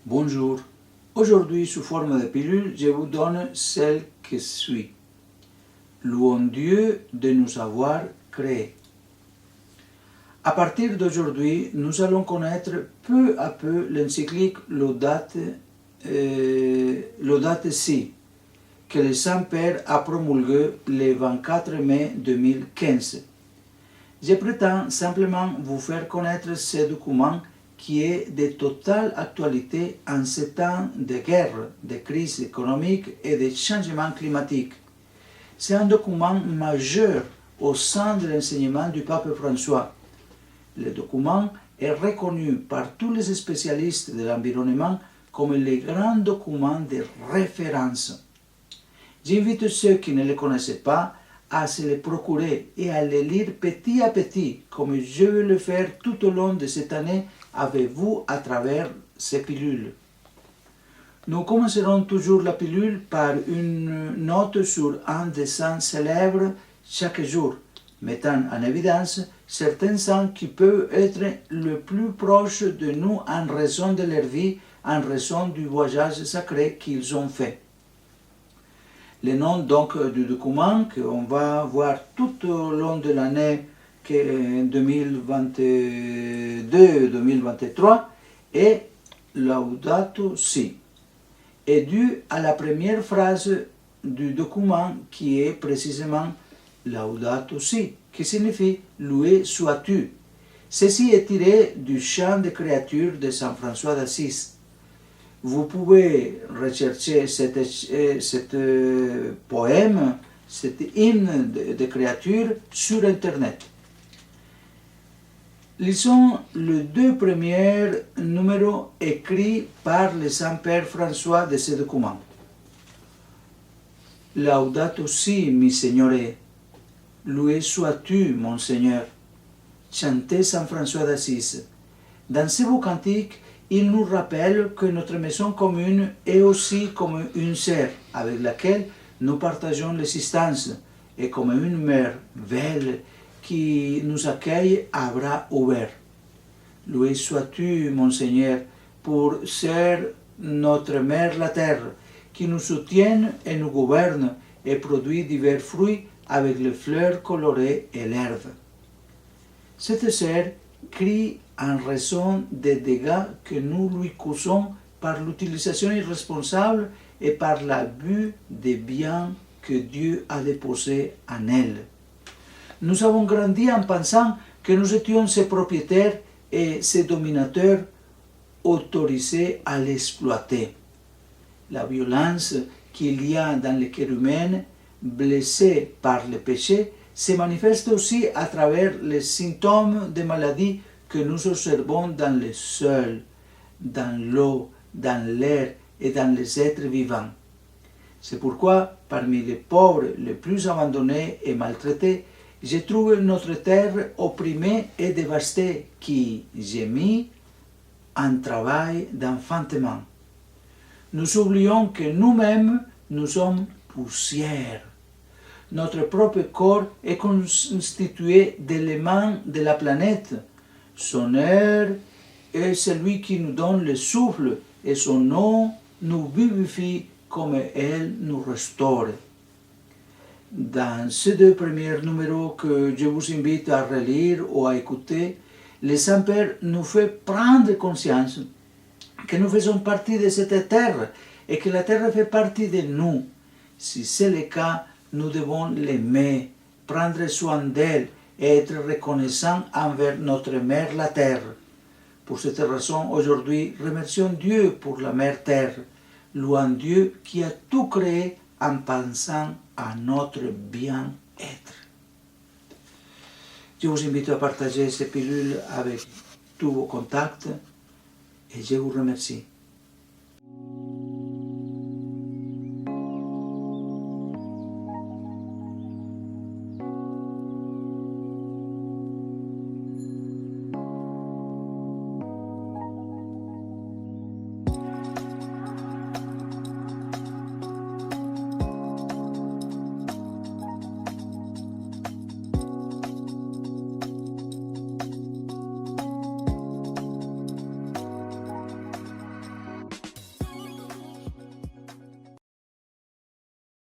Bonjour. Aujourd'hui, sous forme de pilule, je vous donne celle qui suit. Louons Dieu de nous avoir créés. À partir d'aujourd'hui, nous allons connaître peu à peu l'encyclique Laudate Si, que le Saint-Père a promulgué le 24 mai 2015. Je prétends simplement vous faire connaître ce document qui est de totale actualité en ces temps de guerre, de crise économique et de changement climatique. C'est un document majeur au sein de l'enseignement du pape François. Le document est reconnu par tous les spécialistes de l'environnement comme le grand document de référence. J'invite ceux qui ne le connaissaient pas à se le procurer et à le lire petit à petit, comme je vais le faire tout au long de cette année avec vous à travers ces pilules. Nous commencerons toujours la pilule par une note sur un des saints célèbres chaque jour, mettant en évidence certains saints qui peuvent être le plus proches de nous en raison de leur vie, en raison du voyage sacré qu'ils ont fait. Le nom donc du document qu'on va voir tout au long de l'année 2022-2023 est Laudato Si, est dû à la première phrase du document qui est précisément Laudato Si, qui signifie loué sois-tu. Ceci est tiré du chant de créature de Saint François d'Assise. Vous pouvez rechercher cet poème, cet hymne de créature sur Internet. Lisons les deux premiers numéros écrits par le Saint-Père François de ce document. Laudato si, mi Signore, loué sois-tu, mon Seigneur, chantait Saint François d'Assise. Dans ce beau cantique, il nous rappelle que notre maison commune est aussi comme une sœur avec laquelle nous partageons l'existence et comme une mère belle qui nous accueille à bras ouverts. Loué sois-tu, mon Seigneur, pour ser notre mère la terre, qui nous soutient et nous gouverne et produit divers fruits avec les fleurs colorées et l'herbe. Cette sœur crie en raison des dégâts que nous lui causons par l'utilisation irresponsable et par l'abus des biens que Dieu a déposés en elle. Nous avons grandi en pensant que nous étions ses propriétaires et ses dominateurs autorisés à l'exploiter. La violence qu'il y a dans le cœur humain, blessé par le péché, se manifeste aussi à travers les symptômes de maladies que nous observons dans le sol, dans l'eau, dans l'air et dans les êtres vivants. C'est pourquoi, parmi les pauvres les plus abandonnés et maltraités, je trouve notre terre opprimée et dévastée qui gémit en travail d'enfantement. Nous oublions que nous-mêmes, nous sommes poussière. Notre propre corps est constitué d'éléments de la planète. Son air est celui qui nous donne le souffle et son eau nous vivifie comme elle nous restaure. Dans ces deux premiers numéros que je vous invite à relire ou à écouter, le Saint-Père nous fait prendre conscience que nous faisons partie de cette terre et que la terre fait partie de nous. Si c'est le cas, nous devons l'aimer, prendre soin d'elle et être reconnaissants envers notre mère la terre. Pour cette raison, aujourd'hui, remercions Dieu pour la mère terre, louant Dieu qui a tout créé en pensant à notre bien-être. Je vous invite à partager ces pilules avec tous vos contacts et je vous remercie.